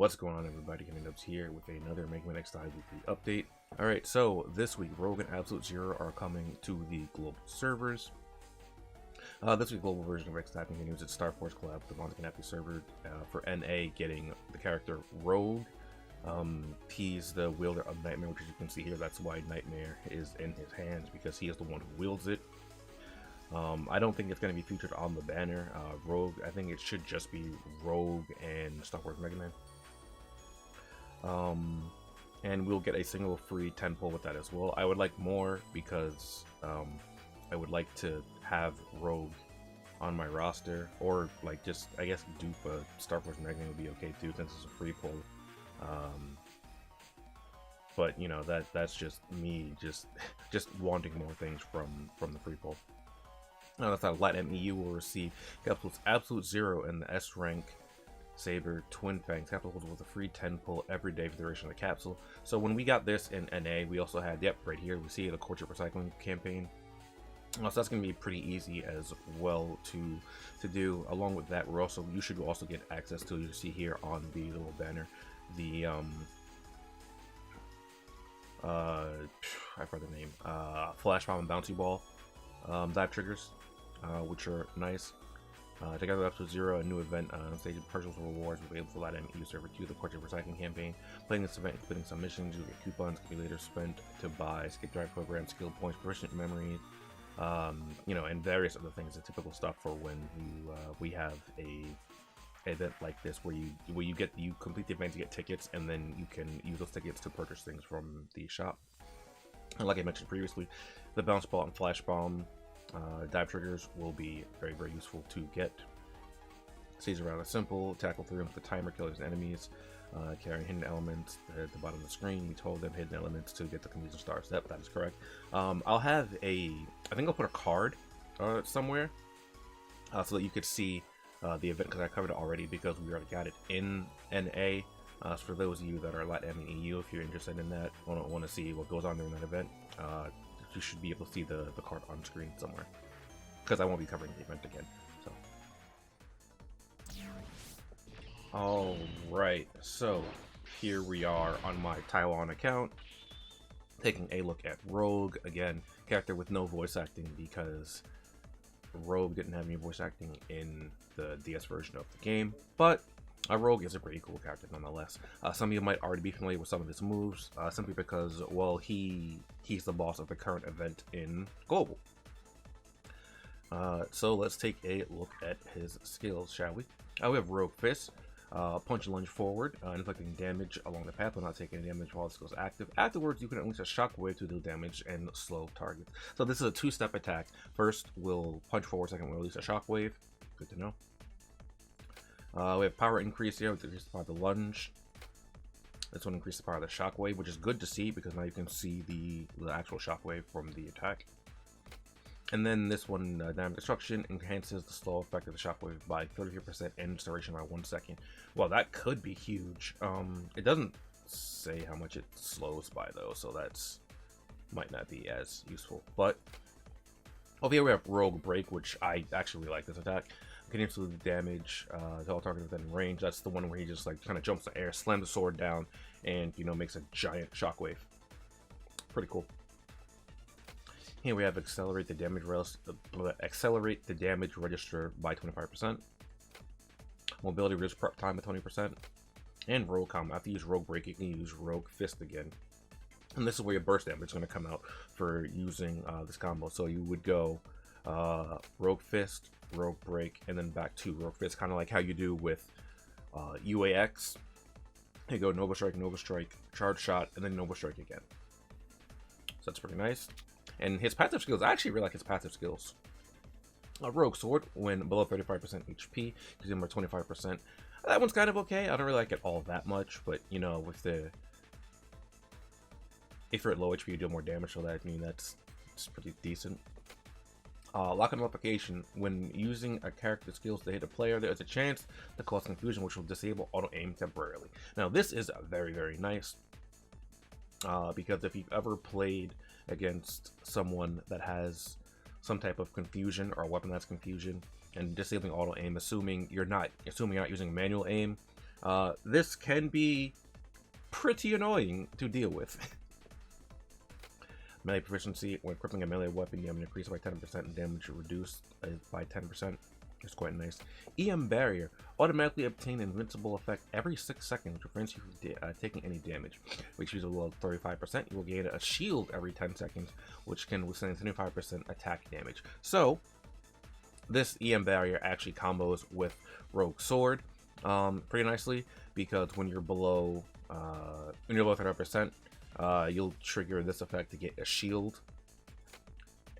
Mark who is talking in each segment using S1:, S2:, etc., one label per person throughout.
S1: What's going on, everybody? TheKennyDubz here with another Make My Next Time weekly update. Alright, so this week, Rogue and Absolute Zero are coming to the global servers. This week, global version of X Typing continues its Star Force collab with the Monster Happy server for NA, getting the character Rogue. He's the wielder of Nightmare, which as you can see here, that's why Nightmare is in his hands, because he is the one who wields it. I don't think it's going to be featured on the banner. Rogue, I think it should just be Rogue and Star Wars Mega Man. And we'll get a single free 10 pull with that as well. I would like more because I would like to have Rogue on my roster, or like just, I guess, dupe a Star Wars Mega Man would be okay too, since it's a free pull. But you know, that's just me just wanting more things from the free pull. That's how LATAM EU will receive Absolute Zero and the S rank Saber Twin Fangs capsules with a free 10 pull every day for the duration of the capsule. So when we got this in NA, we also had, yep, right here, we see the Courtship Recycling campaign. So that's going to be pretty easy as well to do. Along with that, you should also get access to, you see here on the little banner, the I forgot the name, Flash Bomb and Bouncy Ball dive triggers, which are nice. Together with Absolute Zero, a new event, stage partial rewards will be able to allow them to use server 2, the Courtship Recycling campaign. Playing this event, including some missions, you'll get coupons that can be later spent to buy skip drive program, skill points, proficient memories, you know, and various other things. The typical stuff for when we have a event like this, where you complete the event, you get tickets, and then you can use those tickets to purchase things from the shop. And like I mentioned previously, the Bounce Ball and Flash Bomb dive triggers will be very, very useful to get. Stages around are simple. Tackle through them with the timer, killers and enemies, carrying hidden elements at the bottom of the screen. We told them hidden elements to get the Confusion Stars. Yep, that is correct. I'll have I think I'll put a card somewhere so that you could see the event, because I covered it already, because we already got it in NA. So for those of you that are LATAM and EU, if you're interested in that, want to see what goes on during that event, you should be able to see the card on screen somewhere, because I won't be covering the event again. So, alright, so here we are on my Taiwan account, taking a look at Rogue. Again, character with no voice acting, because Rogue didn't have any voice acting in the DS version of the game, but Rogue is a pretty cool character nonetheless. Some of you might already be familiar with some of his moves, simply because, well, he's the boss of the current event in Global. So let's take a look at his skills, shall we? We have Rogue Fist, punch and lunge forward, inflicting damage along the path while not taking any damage while the skill is active. Afterwards, you can unleash a shockwave to do damage and slow targets. So this is a two-step attack. First, we'll punch forward, second, we'll release a shockwave. Good to know. We have power increase here, which increases the power of the lunge. This one increases the power of the shockwave, which is good to see, because now you can see the actual shockwave from the attack. And then this one, Dynamic Destruction, enhances the slow effect of the shockwave by 33% and its duration by 1 second. Well, that could be huge. It doesn't say how much it slows by though, so that's might not be as useful. But over here we have Rogue Break, which I actually really like this attack. Continuously damage to all targets within range. That's the one where he just like kind of jumps in the air, slams the sword down, and you know, makes a giant shockwave. Pretty cool. Here we have accelerate the damage register by 25%. Mobility reduce prep time by 20%. And Rogue Combo. After you use Rogue Break, you can use Rogue Fist again. And this is where your burst damage is going to come out for using this combo. So you would go Rogue Fist, Rogue Break, and then back to Rogue Fist, kind of like how you do with UAX. You go Nova Strike, Charge Shot, and then Nova Strike again. So that's pretty nice. And his passive skills, I actually really like his passive skills. Rogue Sword, when below 35% HP, gives him more 25%. That one's kind of okay. I don't really like it all that much, but you know, with if you're at low HP, you do more damage, so that, I mean, it's pretty decent. Lock and Nullification, when using a character's skills to hit a player, there is a chance to cause confusion, which will disable auto aim temporarily. Now this is very, very nice, because if you've ever played against someone that has some type of confusion, or a weapon that's confusion, and disabling auto aim, assuming you're not using manual aim, This can be pretty annoying to deal with. Melee proficiency. When equipping a melee weapon, damage increased by 10% and damage reduced by 10%. It's quite nice. EM Barrier. Automatically obtain an invincible effect every 6 seconds, which prevents you from taking any damage. Which is a little 35%. You will gain a shield every 10 seconds, which can withstand 75% attack damage. So, this EM Barrier actually combos with Rogue Sword pretty nicely, because when you're below 30%, you'll trigger this effect to get a shield,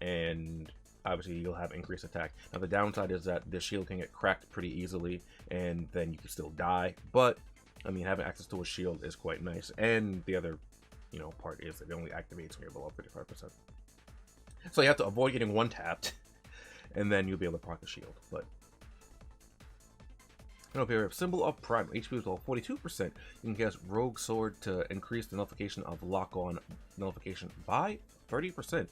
S1: and obviously you'll have increased attack. Now the downside is that the shield can get cracked pretty easily, and then you can still die. But I mean, having access to a shield is quite nice. And the other, part is that it only activates when you're below 55%. So you have to avoid getting one tapped, and then you'll be able to proc the shield. But Symbol of Prime. HP is level 42%. You can cast Rogue Sword to increase the nullification of lock-on nullification by 30%.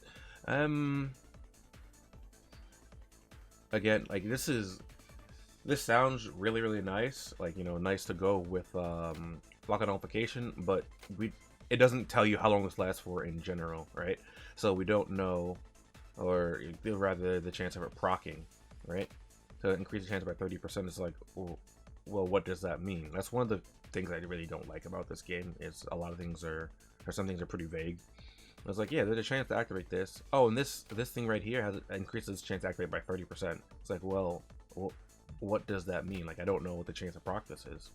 S1: Again, like this sounds really, really nice. Like, nice to go with lock-on nullification, but it doesn't tell you how long this lasts for in general, right? So we don't know, or rather the chance of it proccing, right? To increase the chance by 30%, it's like, well, what does that mean? That's one of the things I really don't like about this game, is a lot of things or some things are pretty vague. I was like, yeah, there's a chance to activate this. Oh, and this thing right here increases its chance to activate by 30%. It's like, well, what does that mean? Like, I don't know what the chance of proc this is.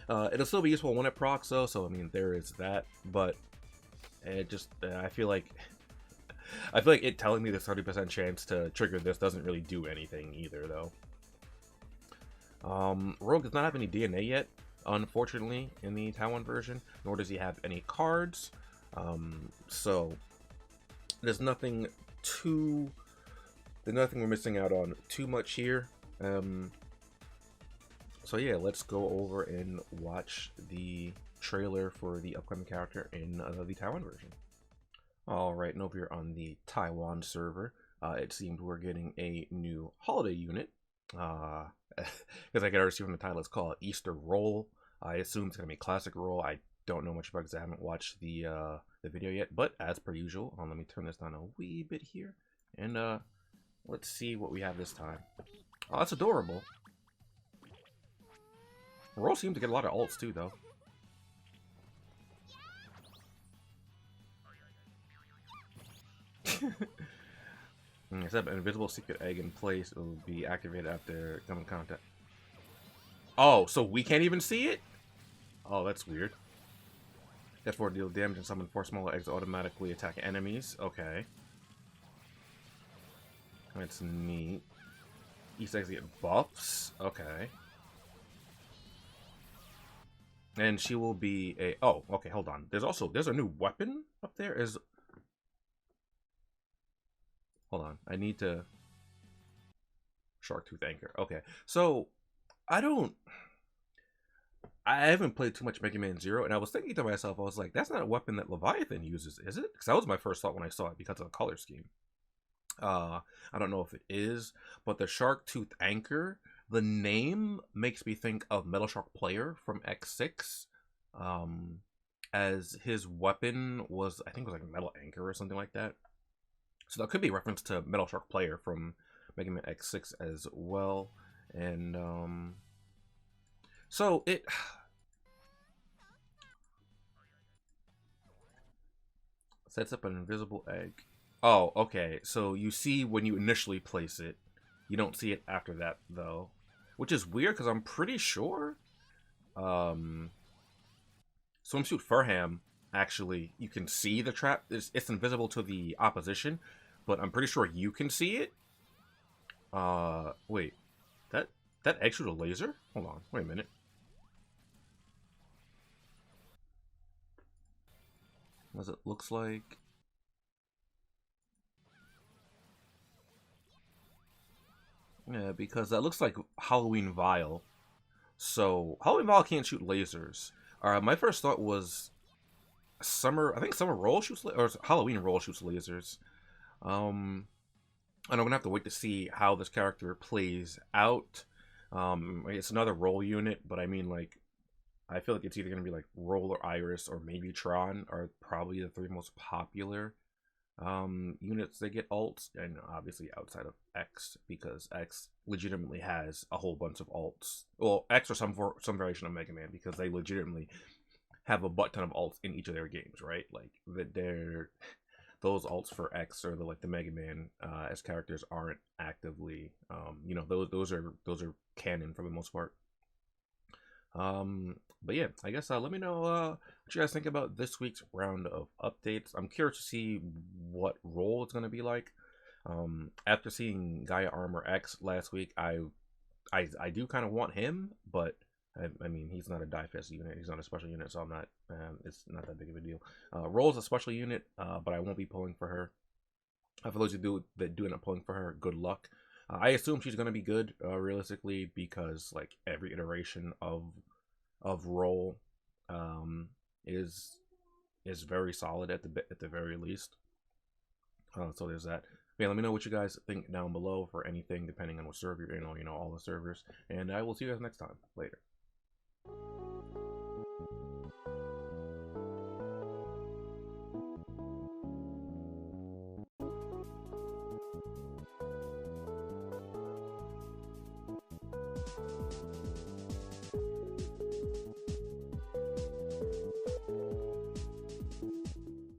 S1: It'll still be useful when it procs, though, so I mean, there is that, but it just, I feel like it telling me there's 30% chance to trigger this doesn't really do anything either, though. Rogue does not have any DNA yet, unfortunately, in the Taiwan version, nor does he have any cards. So there's nothing we're missing out on too much here. So yeah, let's go over and watch the trailer for the upcoming character in the Taiwan version. Alright, and over here on the Taiwan server, it seems we're getting a new holiday unit. Because I can already see from the title, it's called Easter Roll. I assume it's going to be Classic Roll. I don't know much about it because I haven't watched the video yet. But as per usual, let me turn this down a wee bit here. And let's see what we have this time. Oh, that's adorable. Roll seems to get a lot of ults too, though. Except an invisible secret egg in place, it will be activated after coming in contact. Oh, so we can't even see it? Oh, that's weird. F4 deal damage and summon 4 smaller eggs automatically attack enemies. Okay. That's neat. Each eggs get buffs. Okay. And she will be a... Oh, okay, hold on. There's a new weapon up there? Hold on, I need to... Shark Tooth Anchor. Okay, so I haven't played too much Mega Man Zero, and I was thinking to myself, I was like, that's not a weapon that Leviathan uses, is it? Because that was my first thought when I saw it because of the color scheme. I don't know if it is, but the Shark Tooth Anchor, the name makes me think of Metal Shark Player from X6, as his weapon was, I think it was like Metal Anchor or something like that. So that could be a reference to Metal Shark Player from Mega Man X6 as well. And so it sets up an invisible egg. Oh, okay. So you see when you initially place it. You don't see it after that, though. Which is weird, because I'm pretty sure Swimsuit Furham, actually, you can see the trap. It's invisible to the opposition, but I'm pretty sure you can see it. Wait. That egg shoot a laser? Hold on. Wait a minute. As it looks like... Yeah, because that looks like Halloween Vial. So, Halloween Vial can't shoot lasers. My first thought was... I think Summer Roll shoots... Or Halloween Roll shoots lasers. And I'm gonna have to wait to see how this character plays out. It's another roll unit, but I mean, like, I feel like it's either gonna be like Roll or Iris or maybe Tron are probably the three most popular units that get alts, and obviously outside of X, because X legitimately has a whole bunch of alts. Well, X or some variation of Mega Man, because they legitimately have a butt ton of alts in each of their games, right? Like that they're those alts for X or the Mega Man as characters aren't actively you know, those are canon for the most part. But yeah, I guess let me know what you guys think about this week's round of updates. I'm curious to see what role it's gonna be like. After seeing Gaia Armor X last week, I do kind of want him, but I mean, he's not a die-fest unit. He's not a special unit, so I'm not. It's not that big of a deal. Roll's a special unit, but I won't be pulling for her. For those that do end up pulling for her, good luck. I assume she's gonna be good, realistically, because like every iteration of Roll is very solid at the very least. So there's that. Yeah, let me know what you guys think down below for anything, depending on what server you're in, or all the servers. And I will see you guys next time. Later.